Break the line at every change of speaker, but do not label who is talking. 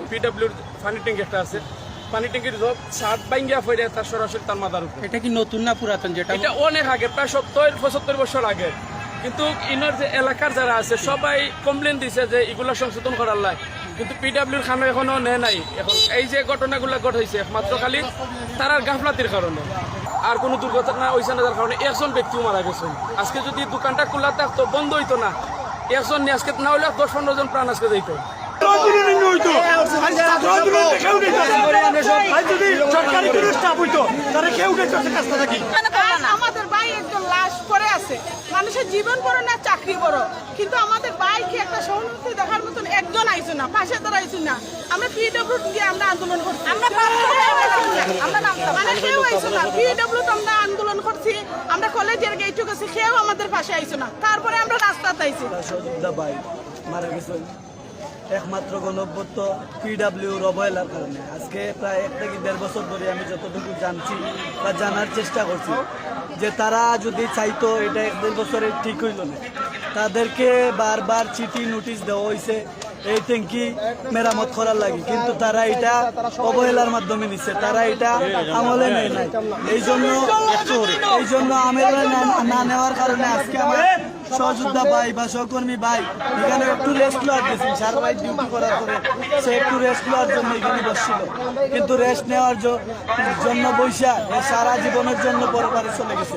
পিডব্লিউর পানি ট্যাঙ্কি একটা আছে, পানি ট্যাঙ্কির ছাদ ভাঙ্গিয়া পড়ে তার সরাসরি তার মাথার উপর।
এটা কি নতুন না পুরাতন? যেটা
এটা অনেক আগে, প্রায় 70-75 বছর আগে। কিন্তু ইনার যে এলাকার যারা আছে সবাই কমপ্লেন দিছে যে এগুলা সংশোধন করার লাগে, কিন্তু পিডব্লিউর খানো এখনো নেয় নাই। এখন এই যে ঘটনাগুলো ঘটাইছে একমাত্র খালি তার গাফলাতির কারণে, আর কোনো দুর্ঘটনা হয়েছে না, যার কারণে একজন ব্যক্তিও মারা গেছেন। আজকে যদি দোকানটা খোলা থাকতো, বন্ধ হইতো না, একজন নিয়ে আজকে না হলে 10-15 জন প্রাণ আজকে যাইতো।
আমাদের ভাই একজন লাশ পড়ে আছে, মানুষের জীবন বড় না চাকরি বড়, কিন্তু আমাদের ভাইকে একটা সহানুভূতি দেখার মতন একজন আইসো না, পাশে দাঁড়াইছি না। আমরা পিডব্লিউ দিয়ে আমরা আন্দোলন করছি, মানে কেউ আইসো না। পিডব্লিউ তো আমরা আন্দোলন করছি, আমরা কলেজের গেটে গেছি, কেউ আমাদের পাশে আইসো না। তারপরে আমরা রাস্তাতে আইসি।
ভাই মারা গেছেন একমাত্র গণভ্যুত্ব পিডব্লিউর অবহেলার কারণে। আজকে প্রায় 1 থেকে 1.5 বছর ধরে আমি যতটুকু জানছি বা জানার চেষ্টা করছি যে তারা যদি চাইতো এটা 1-1.5 বছরে ঠিক হইল না, তাদেরকে বারবার চিঠি নোটিশ দেওয়া হয়েছে এই ট্যাঙ্কি মেরামত করার লাগে, কিন্তু তারা এটা অবহেলার মাধ্যমে নিচ্ছে, তারা এটা আমলে নেয় নাই। এই জন্য আমলে না নেওয়ার কারণে আজকে আমার সহযোদ্ধা ভাই বা সহকর্মী ভাই এখানে একটু রেস্ট লওয়ার গেছেন, সারা ভাই ডিউটি করার পরে সে একটু রেস্ট লওয়ার জন্য এখানে বসছিল, কিন্তু রেস্ট নেওয়ার জন্য বৈশা সারা জীবনের জন্য পরে চলে গেছে।